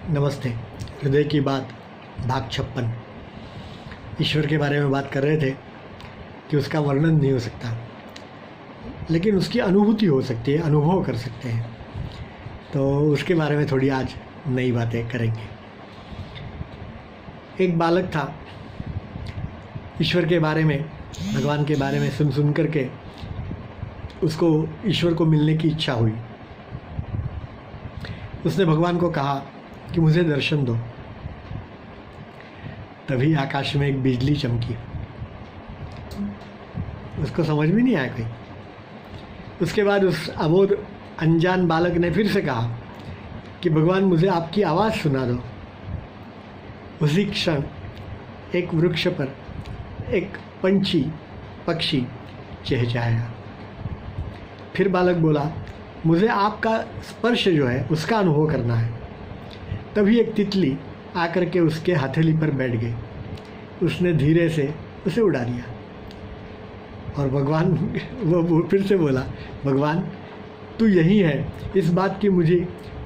नमस्ते। हृदय की बात भाग 56। ईश्वर के बारे में बात कर रहे थे कि उसका वर्णन नहीं हो सकता, लेकिन उसकी अनुभूति हो सकती है, अनुभव कर सकते हैं। तो उसके बारे में थोड़ी आज नई बातें करेंगे। एक बालक था, ईश्वर के बारे में, भगवान के बारे में सुन करके उसको ईश्वर को मिलने की इच्छा हुई। उसने भगवान को कहा कि मुझे दर्शन दो। तभी आकाश में एक बिजली चमकी। उसको समझ में नहीं आया कोई। उसके बाद उस अबोध अनजान बालक ने फिर से कहा कि भगवान मुझे आपकी आवाज़ सुना दो। उसी क्षण एक वृक्ष पर एक पक्षी चहचहाया। फिर बालक बोला, मुझे आपका स्पर्श जो है उसका अनुभव करना है। तभी एक तितली आकर के उसके हथेली पर बैठ गई। उसने धीरे से उसे उड़ा दिया। और भगवान वो फिर से बोला, भगवान तू यही है, इस बात की मुझे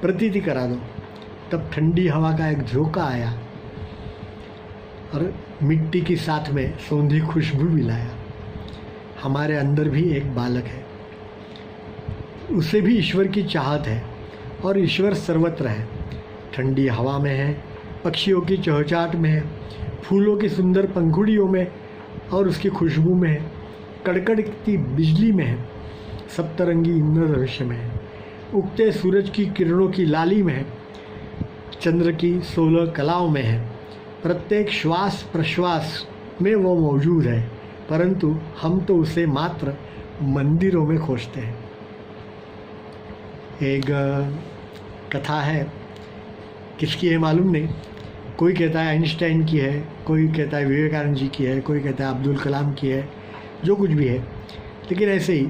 प्रतीति करा दो। तब ठंडी हवा का एक झोंका आया और मिट्टी की साथ में सौंधी खुशबू मिलाया। हमारे अंदर भी एक बालक है, उसे भी ईश्वर की चाहत है और ईश्वर सर्वत्र है। ठंडी हवा में है, पक्षियों की चहचहाट में है, फूलों की सुंदर पंखुड़ियों में और उसकी खुशबू में है, कड़कड़ती बिजली में है, सप्तरंगी इंद्रधनुष में है, उगते सूरज की किरणों की लाली में है, चंद्र की 16 कलाओं में है। प्रत्येक श्वास प्रश्वास में वो मौजूद है, परंतु हम तो उसे मात्र मंदिरों में खोजते हैं। एक कथा है, किसकी है मालूम नहीं। कोई कहता है आइंस्टाइन की है, कोई कहता है विवेकानंद जी की है, कोई कहता है अब्दुल कलाम की है, जो कुछ भी है। लेकिन ऐसे ही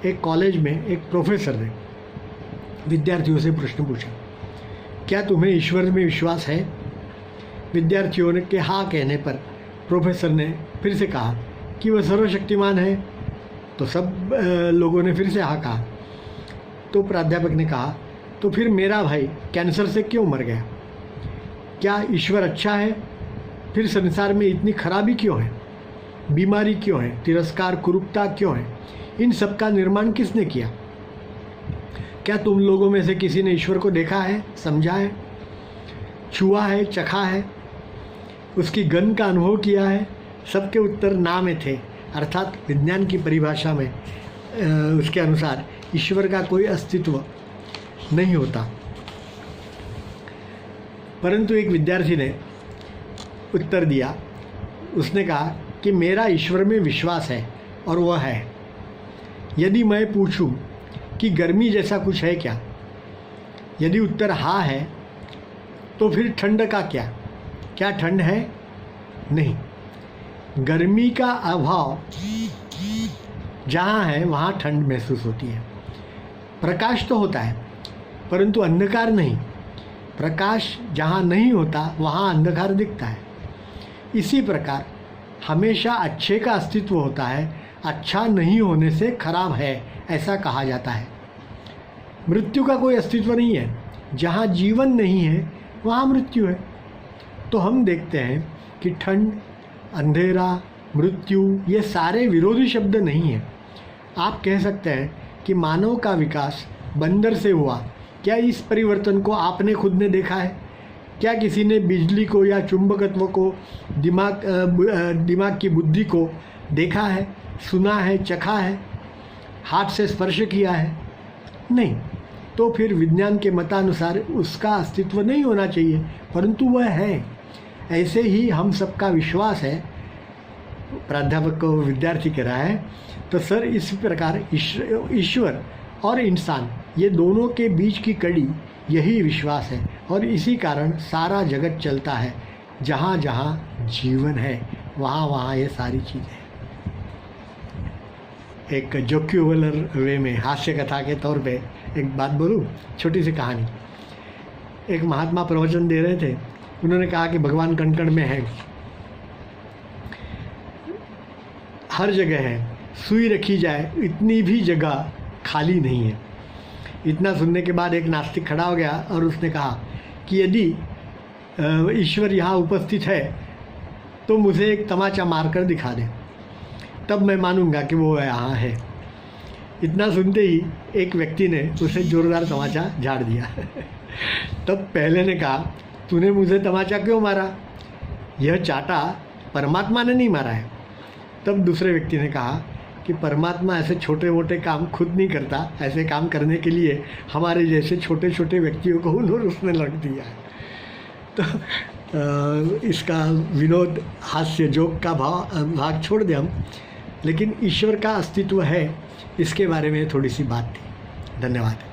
एक कॉलेज में एक प्रोफेसर ने विद्यार्थियों से प्रश्न पूछा, क्या तुम्हें ईश्वर में विश्वास है? विद्यार्थियों ने के हाँ कहने पर प्रोफेसर ने फिर से कहा कि वह सर्वशक्तिमान है। तो सब लोगों ने फिर से हाँ कहा। तो प्राध्यापक ने कहा, तो फिर मेरा भाई कैंसर से क्यों मर गया? क्या ईश्वर अच्छा है? फिर संसार में इतनी खराबी क्यों है? बीमारी क्यों है? तिरस्कार, कुरूपता क्यों है? इन सब का निर्माण किसने किया? क्या तुम लोगों में से किसी ने ईश्वर को देखा है, समझा है, छुआ है, चखा है, उसकी गंध का अनुभव किया है? सबके उत्तर ना में थे। अर्थात विज्ञान की परिभाषा में उसके अनुसार ईश्वर का कोई अस्तित्व नहीं होता। परंतु एक विद्यार्थी ने उत्तर दिया। उसने कहा कि मेरा ईश्वर में विश्वास है और वह है। यदि मैं पूछूं कि गर्मी जैसा कुछ है क्या? यदि उत्तर हाँ है, तो फिर ठंड का क्या? क्या ठंड है? नहीं। गर्मी का अभाव जहाँ है वहाँ ठंड महसूस होती है। प्रकाश तो होता है, परंतु अंधकार नहीं। प्रकाश जहाँ नहीं होता वहाँ अंधकार दिखता है। इसी प्रकार हमेशा अच्छे का अस्तित्व होता है। अच्छा नहीं होने से खराब है, ऐसा कहा जाता है। मृत्यु का कोई अस्तित्व नहीं है। जहाँ जीवन नहीं है वहाँ मृत्यु है। तो हम देखते हैं कि ठंड, अंधेरा, मृत्यु ये सारे विरोधी शब्द नहीं हैं। आप कह सकते हैं कि मानव का विकास बंदर से हुआ। क्या इस परिवर्तन को आपने खुद ने देखा है? क्या किसी ने बिजली को या चुंबकत्व को, दिमाग की बुद्धि को देखा है, सुना है, चखा है, हाथ से स्पर्श किया है? नहीं। तो फिर विज्ञान के मतानुसार उसका अस्तित्व नहीं होना चाहिए, परंतु वह है। ऐसे ही हम सबका विश्वास है। प्राध्यापक को विद्यार्थी कह रहा है, तो सर इस प्रकार ईश्वर और इंसान ये दोनों के बीच की कड़ी यही विश्वास है, और इसी कारण सारा जगत चलता है। जहाँ जहाँ जीवन है वहाँ वहाँ ये सारी चीज़ें। एक जोक्यूबलर वे में हास्य कथा के तौर पे एक बात बोलूँ, छोटी सी कहानी। एक महात्मा प्रवचन दे रहे थे। उन्होंने कहा कि भगवान कण कण में है, हर जगह है, सुई रखी जाए इतनी भी जगह खाली नहीं है। इतना सुनने के बाद एक नास्तिक खड़ा हो गया और उसने कहा कि यदि ईश्वर यहाँ उपस्थित है तो मुझे एक तमाचा मारकर दिखा दे, तब मैं मानूंगा कि वो यहाँ है। इतना सुनते ही एक व्यक्ति ने उसे जोरदार तमाचा झाड़ दिया। तब पहले ने कहा, तूने मुझे तमाचा क्यों मारा? यह चाटा परमात्मा ने नहीं मारा है। तब दूसरे व्यक्ति ने कहा कि परमात्मा ऐसे छोटे मोटे काम खुद नहीं करता, ऐसे काम करने के लिए हमारे जैसे छोटे छोटे व्यक्तियों को उन्होंने उसने लग दिया है। तो इसका विनोद, हास्य, जोक का भाग छोड़ दें हम, लेकिन ईश्वर का अस्तित्व है, इसके बारे में थोड़ी सी बात थी। धन्यवाद।